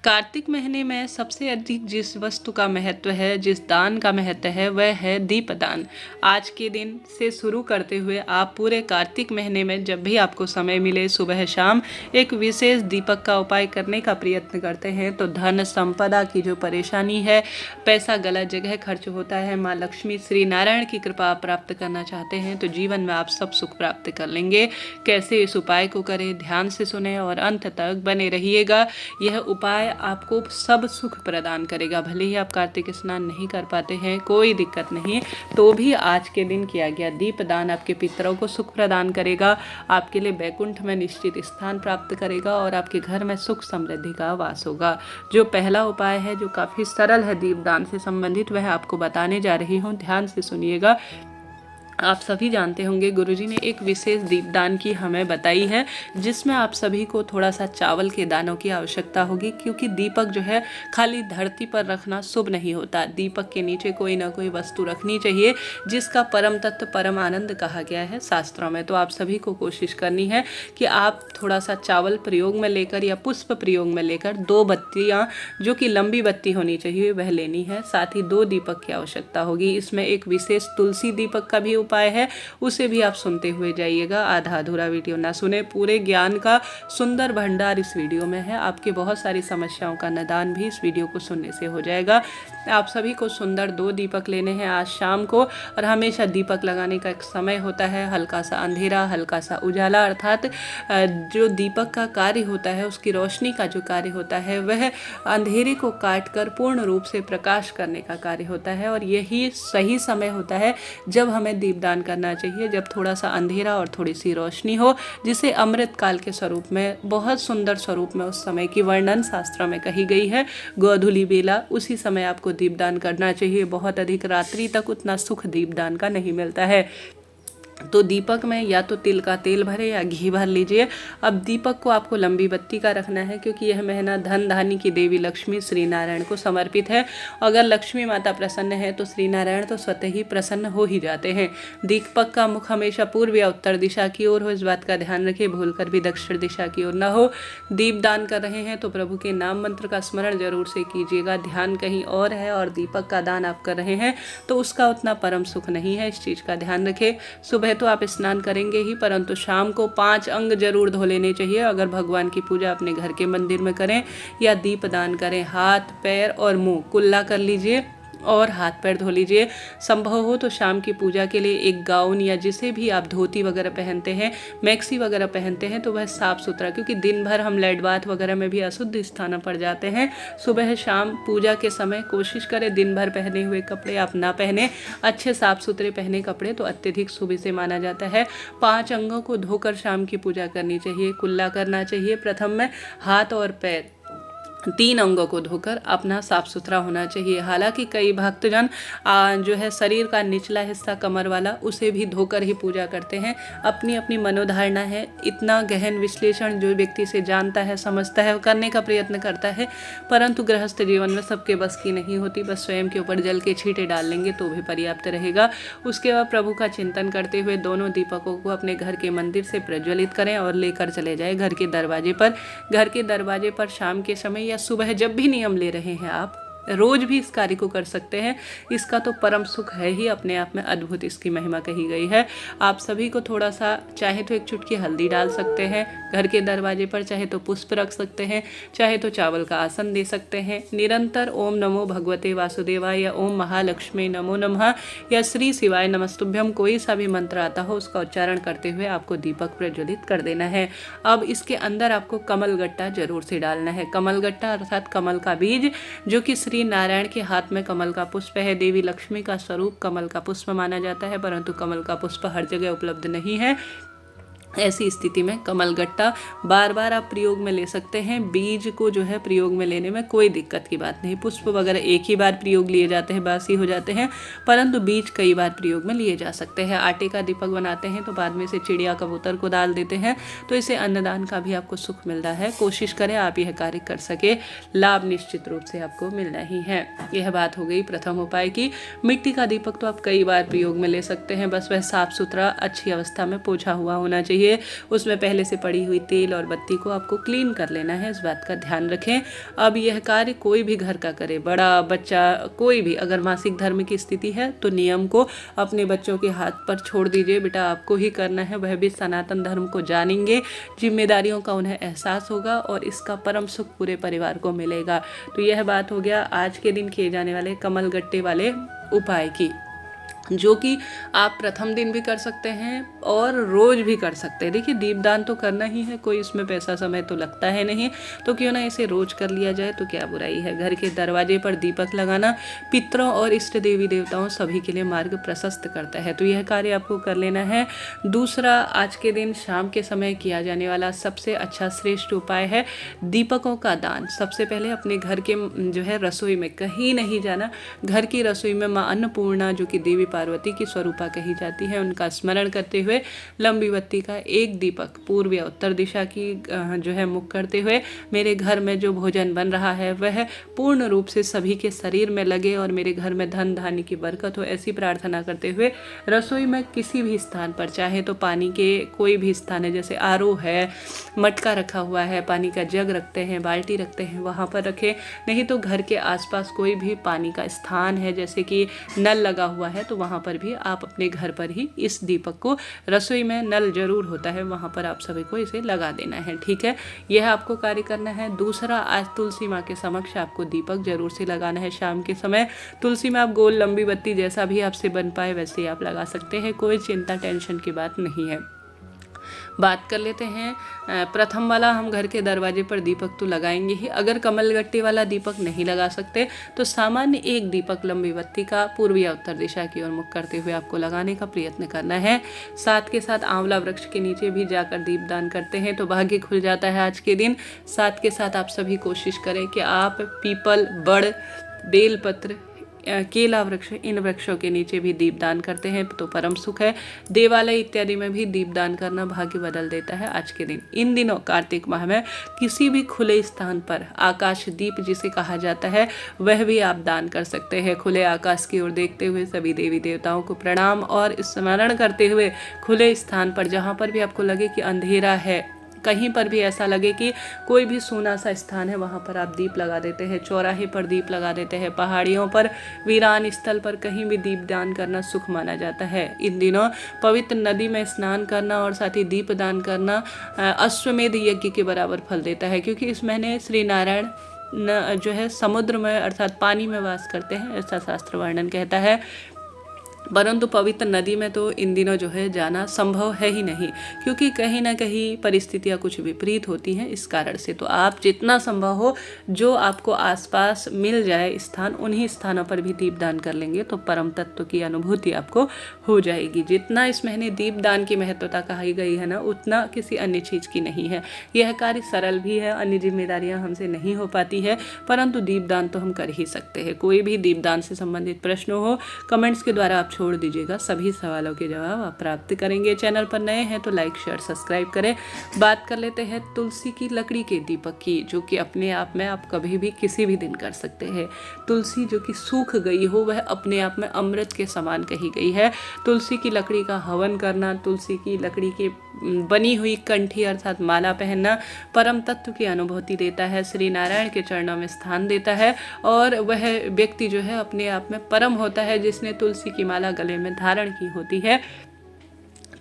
कार्तिक महीने में सबसे अधिक जिस वस्तु का महत्व है, जिस दान का महत्व है, वह है दीपदान। आज के दिन से शुरू करते हुए आप पूरे कार्तिक महीने में जब भी आपको समय मिले, सुबह शाम एक विशेष दीपक का उपाय करने का प्रयत्न करते हैं तो धन संपदा की जो परेशानी है, पैसा गलत जगह खर्च होता है, माँ लक्ष्मी श्री नारायण की कृपा प्राप्त करना चाहते हैं तो जीवन में आप सब सुख प्राप्त कर लेंगे। कैसे इस उपाय को करें, ध्यान से सुने और अंत तक बने रहिएगा। यह उपाय आपको सब सुख प्रदान करेगा। भले ही आप कार्तिक स्नान नहीं कर पाते हैं, कोई दिक्कत नहीं, तो भी आज के दिन किया गया दीपदान आपके पितरों को सुख प्रदान करेगा, आपके लिए वैकुंठ में निश्चित स्थान प्राप्त करेगा और आपके घर में सुख समृद्धि का वास होगा। जो पहला उपाय है, जो काफ़ी सरल है दीपदान से संबंधित, वह आपको बताने जा रही हूँ, ध्यान से सुनिएगा। आप सभी जानते होंगे गुरुजी ने एक विशेष दीपदान की हमें बताई है, जिसमें आप सभी को थोड़ा सा चावल के दानों की आवश्यकता होगी, क्योंकि दीपक जो है खाली धरती पर रखना शुभ नहीं होता। दीपक के नीचे कोई ना कोई वस्तु रखनी चाहिए जिसका परम तत्व परम आनंद कहा गया है शास्त्रों में। तो आप सभी को कोशिश करनी है कि आप थोड़ा सा चावल प्रयोग में लेकर या पुष्प प्रयोग में लेकर 2 बत्तियाँ जो कि लंबी बत्ती होनी चाहिए वह लेनी है। साथ ही 2 दीपक की आवश्यकता होगी। इसमें एक विशेष तुलसी दीपक का भी उपाय है, उसे भी आप सुनते हुए जाइएगा। आधा अधूरा वीडियो ना सुने, पूरे ज्ञान का सुंदर भंडार इस वीडियो में है। आपके बहुत सारी समस्याओं का निदान भी इस वीडियो को सुनने से हो जाएगा। आप सभी को सुंदर 2 दीपक लेने हैं आज शाम को, और हमेशा दीपक लगाने का एक समय होता है, हल्का सा अंधेरा हल्का सा उजाला, अर्थात जो दीपक का कार्य होता है, उसकी रोशनी का जो कार्य होता है वह अंधेरे को काट कर पूर्ण रूप से प्रकाश करने का कार्य होता है। और यही सही समय होता है जब हमें दीपदान करना चाहिए, जब थोड़ा सा अंधेरा और थोड़ी सी रोशनी हो, जिसे अमृत काल के स्वरूप में, बहुत सुंदर स्वरूप में उस समय की वर्णन शास्त्र में कही गई है। गोधूली बेला, उसी समय आपको दीपदान करना चाहिए। बहुत अधिक रात्रि तक उतना सुख दीपदान का नहीं मिलता है। तो दीपक में या तो तिल का तेल भरे या घी भर लीजिए। अब दीपक को आपको लंबी बत्ती का रखना है, क्योंकि यह महीना धन धानी की देवी लक्ष्मी श्री नारायण को समर्पित है। अगर लक्ष्मी माता प्रसन्न है तो श्री नारायण तो स्वतः ही प्रसन्न हो ही जाते हैं। दीपक का मुख हमेशा पूर्व या उत्तर दिशा की ओर हो, इस बात का ध्यान रखिए, भूलकर भी दक्षिण दिशा की ओर न हो। दीपदान कर रहे हैं तो प्रभु के नाम मंत्र का स्मरण जरूर से कीजिएगा। ध्यान कहीं और है और दीपक का दान आप कर रहे हैं तो उसका उतना परम सुख नहीं है, इस चीज़ का ध्यान रखें। सुबह तो आप स्नान करेंगे ही, परंतु शाम को 5 अंग जरूर धो लेने चाहिए। अगर भगवान की पूजा अपने घर के मंदिर में करें या दीपदान करें, हाथ पैर और मुंह कुल्ला कर लीजिए और हाथ पैर धो लीजिए। संभव हो तो शाम की पूजा के लिए एक गाउन या जिसे भी आप धोती वगैरह पहनते हैं, मैक्सी वगैरह पहनते हैं, तो वह साफ सुथरा, क्योंकि दिन भर हम लैट बाथ वगैरह में भी अशुद्ध स्थान पड़ जाते हैं। सुबह शाम पूजा के समय कोशिश करें दिन भर पहने हुए कपड़े आप ना पहने, अच्छे साफ सुथरे पहने कपड़े तो अत्यधिक शुभ से माना जाता है। 5 अंगों को धोकर शाम की पूजा करनी चाहिए, कुल्ला करना चाहिए। प्रथम में हाथ और पैर 3 अंगों को धोकर अपना साफ सुथरा होना चाहिए। हालांकि कई भक्तजन जो है शरीर का निचला हिस्सा कमर वाला, उसे भी धोकर ही पूजा करते हैं। अपनी अपनी मनोधारणा है, इतना गहन विश्लेषण जो व्यक्ति से जानता है समझता है करने का प्रयत्न करता है, परंतु गृहस्थ जीवन में सबके बस की नहीं होती। बस स्वयं के ऊपर जल के छींटे डाल लेंगे तो भी पर्याप्त रहेगा। उसके बाद प्रभु का चिंतन करते हुए दोनों दीपकों को अपने घर के मंदिर से प्रज्वलित करें और लेकर चले जाए घर के दरवाजे पर। घर के दरवाजे पर शाम के समय सुबह जब भी नियम ले रहे हैं, आप रोज भी इस कार्य को कर सकते हैं। इसका तो परम सुख है ही अपने आप में, अद्भुत इसकी महिमा कही गई है। आप सभी को थोड़ा सा चाहे तो एक चुटकी हल्दी डाल सकते हैं घर के दरवाजे पर, चाहे तो पुष्प रख सकते हैं, चाहे तो चावल का आसन दे सकते हैं। निरंतर ओम नमो भगवते वासुदेवाय या ओम महालक्ष्मी नमो नमः या श्री शिवाय नमस्तुभ्यम, कोई सा भी मंत्र आता हो उसका उच्चारण करते हुए आपको दीपक प्रज्वलित कर देना है। अब इसके अंदर आपको कमलगट्टा जरूर से डालना है। कमलगट्टा अर्थात कमल का बीज, जो कि श्री नारायण के हाथ में कमल का पुष्प है। देवी लक्ष्मी का स्वरूप कमल का पुष्प माना जाता है, परंतु कमल का पुष्प हर जगह उपलब्ध नहीं है। ऐसी स्थिति में कमलगट्टा बार बार आप प्रयोग में ले सकते हैं। बीज को जो है प्रयोग में लेने में कोई दिक्कत की बात नहीं। पुष्प वगैरह एक ही बार प्रयोग लिए जाते हैं, बासी हो जाते हैं, परंतु बीज कई बार प्रयोग में लिए जा सकते हैं। आटे का दीपक बनाते हैं तो बाद में से चिड़िया कबूतर को डाल देते हैं, तो इसे अन्नदान का भी आपको सुख मिलता है। कोशिश करें आप यह कार्य कर सके, लाभ निश्चित रूप से आपको मिलना ही है। यह बात हो गई प्रथम उपाय की। मिट्टी का दीपक तो आप कई बार प्रयोग में ले सकते हैं, बस वह साफ सुथरा अच्छी अवस्था में पोछा हुआ होना चाहिए। लीजिए, उसमें पहले से पड़ी हुई तेल और बत्ती को आपको क्लीन कर लेना है, इस बात का ध्यान रखें। अब यह कार्य कोई भी घर का करे, बड़ा बच्चा कोई भी, अगर मासिक धर्म की स्थिति है तो नियम को अपने बच्चों के हाथ पर छोड़ दीजिए, बेटा आपको ही करना है। वह भी सनातन धर्म को जानेंगे, जिम्मेदारियों का उन्हें एहसास होगा और इसका परम सुख पूरे परिवार को मिलेगा। तो यह बात हो गया आज के दिन किए जाने वाले कमल गट्टे वाले उपाय की, जो कि आप प्रथम दिन भी कर सकते हैं और रोज़ भी कर सकते हैं। देखिए दीपदान तो करना ही है, कोई इसमें पैसा समय तो लगता है नहीं, तो क्यों ना इसे रोज कर लिया जाए, तो क्या बुराई है। घर के दरवाजे पर दीपक लगाना पितरों और इष्ट देवी देवताओं सभी के लिए मार्ग प्रशस्त करता है, तो यह कार्य आपको कर लेना है। दूसरा, आज के दिन शाम के समय किया जाने वाला सबसे अच्छा श्रेष्ठ उपाय है दीपकों का दान। सबसे पहले अपने घर के जो है रसोई में, कहीं नहीं जाना, घर की रसोई में माँ अन्नपूर्णा जो कि देवी पार्वती की स्वरूपा कही जाती है, उनका स्मरण करते हुए लंबी बत्ती का एक दीपक पूर्व या उत्तर दिशा की जो है मुख करते हुए मेरे घर में जो भोजन बन रहा है वह पूर्ण रूप से सभी के शरीर में लगे और मेरे घर में धन धान्य की बरकत हो, ऐसी प्रार्थना करते हुए रसोई में किसी भी स्थान पर, चाहे तो पानी के कोई भी स्थान है, जैसे आरओ है, मटका रखा हुआ है, पानी का जग रखते हैं, बाल्टी रखते हैं, वहाँ पर रखें। नहीं तो घर के आसपास कोई भी पानी का स्थान है, जैसे कि नल लगा हुआ है, तो वहाँ पर भी आप अपने घर पर ही इस दीपक को, रसोई में नल जरूर होता है, वहाँ पर आप सभी को इसे लगा देना है, ठीक है। यह आपको कार्य करना है। दूसरा, आज तुलसी माँ के समक्ष आपको दीपक जरूर से लगाना है शाम के समय। तुलसी में आप गोल लंबी बत्ती जैसा भी आपसे बन पाए वैसे ही आप लगा सकते हैं, कोई चिंता टेंशन की बात नहीं है। बात कर लेते हैं प्रथम वाला, हम घर के दरवाजे पर दीपक तो लगाएंगे ही। अगर कमलगट्टे वाला दीपक नहीं लगा सकते तो सामान्य एक दीपक लंबी बत्ती का पूर्व या उत्तर दिशा की ओर मुख करते हुए आपको लगाने का प्रयत्न करना है। साथ के साथ आंवला वृक्ष के नीचे भी जाकर दीपदान करते हैं तो भाग्य खुल जाता है आज के दिन। साथ के साथ आप सभी कोशिश करें कि आप पीपल, बड़, बेलपत्र, केला वृक्ष, इन वृक्षों के नीचे भी दीपदान करते हैं तो परम सुख है। देवालय इत्यादि में भी दीपदान करना भाग्य बदल देता है आज के दिन। इन दिनों कार्तिक माह में किसी भी खुले स्थान पर आकाश दीप जिसे कहा जाता है वह भी आप दान कर सकते हैं। खुले आकाश की ओर देखते हुए सभी देवी देवताओं को प्रणाम और स्मरण करते हुए खुले स्थान पर, जहाँ पर भी आपको लगे कि अंधेरा है, कहीं पर भी ऐसा लगे कि कोई भी सूना सा स्थान है, वहाँ पर आप दीप लगा देते हैं। चौराहे पर दीप लगा देते हैं, पहाड़ियों पर, वीरान स्थल पर कहीं भी दीप दान करना शुभ माना जाता है। इन दिनों पवित्र नदी में स्नान करना और साथ ही दीप दान करना अश्वमेध यज्ञ के बराबर फल देता है, क्योंकि इस महीने श्री नारायण जो है समुद्र में अर्थात पानी में वास करते हैं, ऐसा शास्त्र वर्णन कहता है। परंतु पवित्र नदी में तो इन दिनों जो है जाना संभव है ही नहीं, क्योंकि कहीं ना कहीं परिस्थितियां कुछ विपरीत होती हैं इस कारण से। तो आप जितना संभव हो, जो आपको आसपास मिल जाए स्थान, उन्हीं स्थानों पर भी दीपदान कर लेंगे तो परम तत्व की अनुभूति आपको हो जाएगी। जितना इस महीने दीपदान की महत्वता कही गई है ना, उतना किसी अन्य चीज़ की नहीं है। यह कार्य सरल भी है, अन्य जिम्मेदारियां हमसे नहीं हो पाती है, परंतु दीपदान तो हम कर ही सकते हैं। कोई भी दीपदान से संबंधित प्रश्न हो, कमेंट्स के द्वारा आप छोड़ दीजिएगा, सभी सवालों के जवाब आप प्राप्त करेंगे। चैनल पर नए हैं तो लाइक शेयर सब्सक्राइब करें। बात कर लेते हैं तुलसी की लकड़ी के दीपक की, जो कि अपने आप में आप कभी भी किसी भी दिन कर सकते हैं। तुलसी जो कि सूख गई हो, वह अपने आप में अमृत के समान कही गई है। तुलसी की लकड़ी का हवन करना, तुलसी की लकड़ी की बनी हुई कंठी अर्थात माला पहनना परम तत्व की अनुभूति देता है, श्री नारायण के चरणों में स्थान देता है, और वह व्यक्ति जो है अपने आप में परम होता है जिसने तुलसी की माला गले में धारण की होती है।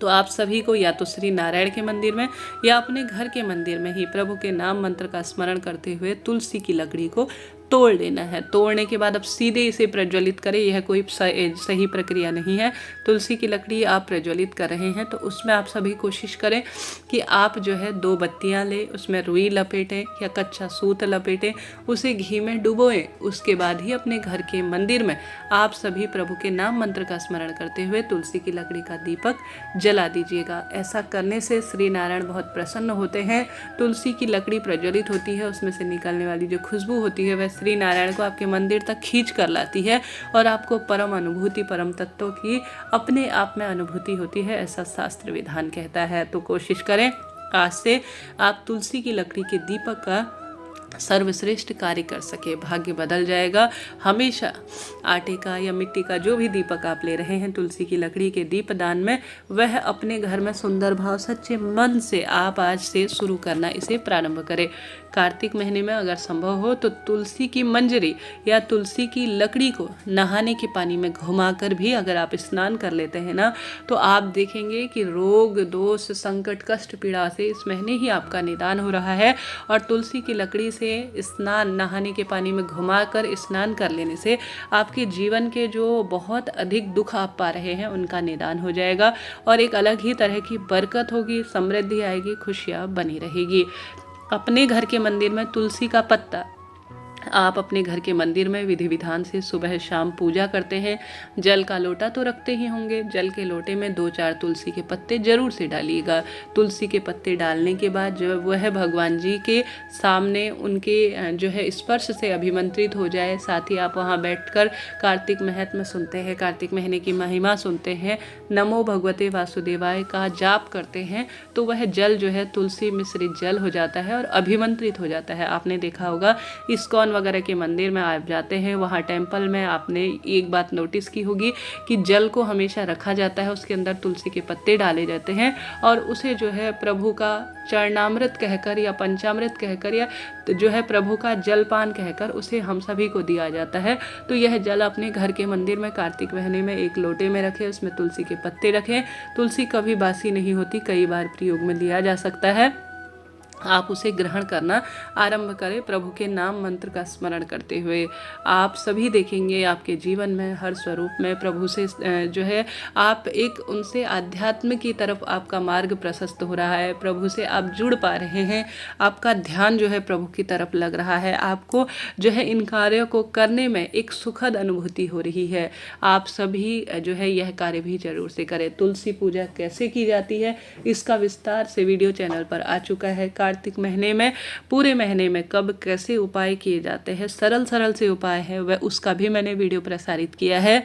तो आप सभी को या तो श्री नारायण के मंदिर में या अपने घर के मंदिर में ही प्रभु के नाम मंत्र का स्मरण करते हुए तुलसी की लकड़ी को तोड़ लेना है। तोड़ने के बाद अब सीधे इसे प्रज्वलित करें, यह कोई सही प्रक्रिया नहीं है। तुलसी की लकड़ी आप प्रज्वलित कर रहे हैं तो उसमें आप सभी कोशिश करें कि आप जो है 2 बत्तियां लें, उसमें रुई लपेटें या कच्चा सूत लपेटें, उसे घी में डुबोएं। उसके बाद ही अपने घर के मंदिर में आप सभी प्रभु के नाम मंत्र का स्मरण करते हुए तुलसी की लकड़ी का दीपक जला दीजिएगा। ऐसा करने से श्री नारायण बहुत प्रसन्न होते हैं। तुलसी की लकड़ी प्रज्वलित होती है, उसमें से निकलने वाली जो खुशबू होती है वह श्री नारायण को आपके मंदिर तक खींच कर लाती है और आपको परम अनुभूति, परम तत्वों की अपने आप में अनुभूति होती है, ऐसा शास्त्र विधान कहता है। तो कोशिश करें आज से आप तुलसी की लकड़ी के दीपक का सर्वश्रेष्ठ कार्य कर सके, भाग्य बदल जाएगा। हमेशा आटे का या मिट्टी का जो भी दीपक आप ले रहे हैं तुलसी की लकड़ी के दीपदान में, वह अपने घर में सुंदर भाव सच्चे मन से आप आज से शुरू करना इसे प्रारंभ करें। कार्तिक महीने में अगर संभव हो तो तुलसी की मंजरी या तुलसी की लकड़ी को नहाने के पानी में घुमाकर भी अगर आप स्नान कर लेते हैं ना, तो आप देखेंगे कि रोग दोष संकट कष्ट पीड़ा से इस महीने ही आपका निदान हो रहा है। और तुलसी की लकड़ी से स्नान, नहाने के पानी में घुमाकर स्नान कर लेने से आपके जीवन के जो बहुत अधिक दुख आप पा रहे हैं उनका निदान हो जाएगा और एक अलग ही तरह की बरकत होगी, समृद्धि आएगी, खुशियाँ बनी रहेगी। अपने घर के मंदिर में तुलसी का पत्ता आप अपने घर के मंदिर में विधि विधान से सुबह शाम पूजा करते हैं। जल का लोटा तो रखते ही होंगे, जल के लोटे में 2-4 तुलसी के पत्ते जरूर से डालिएगा। तुलसी के पत्ते डालने के बाद जब वह भगवान जी के सामने उनके जो है स्पर्श से अभिमंत्रित हो जाए, साथ ही आप वहाँ बैठकर कार्तिक महत्म सुनते हैं, कार्तिक महीने की महिमा सुनते हैं, नमो भगवते वासुदेवाय का जाप करते हैं, तो वह जल जो है तुलसी मिश्रित जल हो जाता है और अभिमंत्रित हो जाता है। आपने देखा होगा इस्कॉन वगैरह के मंदिर में आप जाते हैं, वहाँ टेम्पल में आपने एक बात नोटिस की होगी कि जल को हमेशा रखा जाता है, उसके अंदर तुलसी के पत्ते डाले जाते हैं और उसे जो है प्रभु का चरणामृत कहकर या पंचामृत कहकर या जो है प्रभु का जलपान कहकर उसे हम सभी को दिया जाता है। तो यह जल अपने घर के मंदिर में कार्तिक महीने में एक लोटे में रखें, उसमें तुलसी के पत्ते रखें। तुलसी कभी बासी नहीं होती, कई बार प्रयोग में लिया जा सकता है। आप उसे ग्रहण करना आरंभ करें प्रभु के नाम मंत्र का स्मरण करते हुए। आप सभी देखेंगे आपके जीवन में हर स्वरूप में प्रभु से जो है आप एक उनसे आध्यात्म की तरफ आपका मार्ग प्रशस्त हो रहा है, प्रभु से आप जुड़ पा रहे हैं, आपका ध्यान जो है प्रभु की तरफ लग रहा है, आपको जो है इन कार्यों को करने में एक सुखद अनुभूति हो रही है। आप सभी जो है यह कार्य भी जरूर से करें। तुलसी पूजा कैसे की जाती है इसका विस्तार से वीडियो चैनल पर आ चुका है। कार्तिक महीने में पूरे महीने में कब कैसे उपाय किए जाते हैं, सरल सरल से उपाय है, वह उसका भी मैंने वीडियो प्रसारित किया है।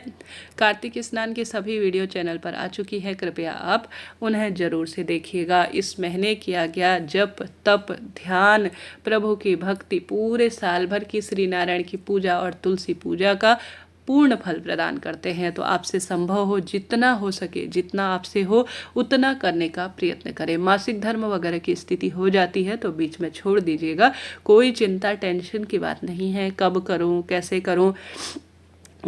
कार्तिक स्नान की सभी वीडियो चैनल पर आ चुकी है, कृपया आप उन्हें जरूर से देखिएगा। इस महीने किया गया जप तप ध्यान प्रभु की भक्ति पूरे साल भर की श्री नारायण की पूजा और तुलसी पूजा का पूर्ण फल प्रदान करते हैं। तो आपसे संभव हो जितना हो सके, जितना आपसे हो उतना करने का प्रयत्न करें। मासिक धर्म वगैरह की स्थिति हो जाती है तो बीच में छोड़ दीजिएगा, कोई चिंता टेंशन की बात नहीं है। कब करूं, कैसे करूं,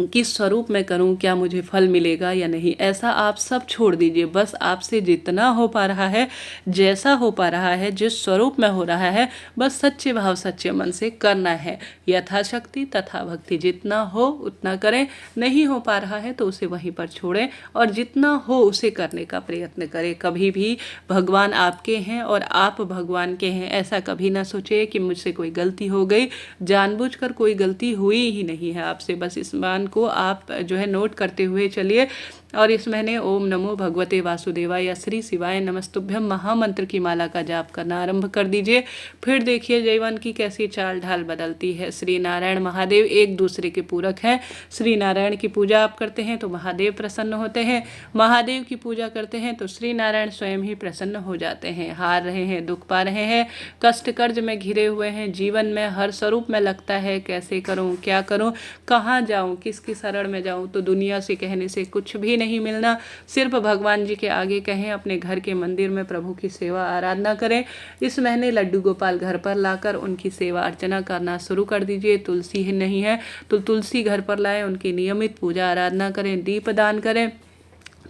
किस स्वरूप में करूं, क्या मुझे फल मिलेगा या नहीं, ऐसा आप सब छोड़ दीजिए। बस आपसे जितना हो पा रहा है, जैसा हो पा रहा है, जिस स्वरूप में हो रहा है, बस सच्चे भाव सच्चे मन से करना है। यथाशक्ति तथा भक्ति, जितना हो उतना करें, नहीं हो पा रहा है तो उसे वहीं पर छोड़ें और जितना हो उसे करने का प्रयत्न करें। कभी भी भगवान आपके हैं और आप भगवान के हैं, ऐसा कभी ना सोचे कि मुझसे कोई गलती हो गई। जानबूझकर कोई गलती हुई ही नहीं है आपसे, बस इस को आप जो है नोट करते हुए चलिए। और इस महीने ओम नमो भगवते वासुदेवाय या श्री शिवाय नमस्तुभ्यम महामंत्र की माला का जाप करना आरंभ कर दीजिए। फिर देखिए जीवन की कैसी चाल ढाल बदलती है। श्री नारायण महादेव एक दूसरे के पूरक हैं। श्री नारायण की पूजा आप करते हैं तो महादेव प्रसन्न होते हैं, महादेव की पूजा करते हैं तो श्री नारायण स्वयं ही प्रसन्न हो जाते हैं। हार रहे हैं, दुख पा रहे हैं, कष्ट कर्ज में घिरे हुए हैं, जीवन में हर स्वरूप में लगता है कैसे करूं, क्या करूं, कहाँ जाऊं, किसकी शरण में जाऊं, तो दुनिया से कहने से कुछ भी नहीं मिलना। सिर्फ भगवान जी के आगे कहें, अपने घर के मंदिर में प्रभु की सेवा आराधना करें। इस महीने लड्डू गोपाल घर पर लाकर उनकी सेवा अर्चना करना शुरू कर दीजिए। तुलसी ही नहीं है तो तुलसी घर पर लाएं, उनकी नियमित पूजा आराधना करें, दीप दान करें,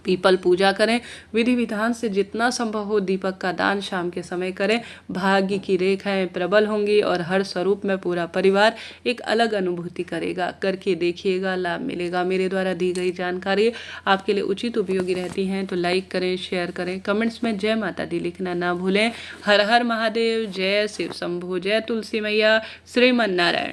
पीपल पूजा करें। विधि विधान से जितना संभव हो दीपक का दान शाम के समय करें। भाग्य की रेखाएं प्रबल होंगी और हर स्वरूप में पूरा परिवार एक अलग अनुभूति करेगा। करके देखिएगा, लाभ मिलेगा। मेरे द्वारा दी गई जानकारी आपके लिए उचित उपयोगी रहती हैं तो लाइक करें, शेयर करें, कमेंट्स में जय माता दी लिखना ना भूलें। हर हर महादेव, जय शिव शंभु, जय तुलसी मैया, श्रीमन नारायण।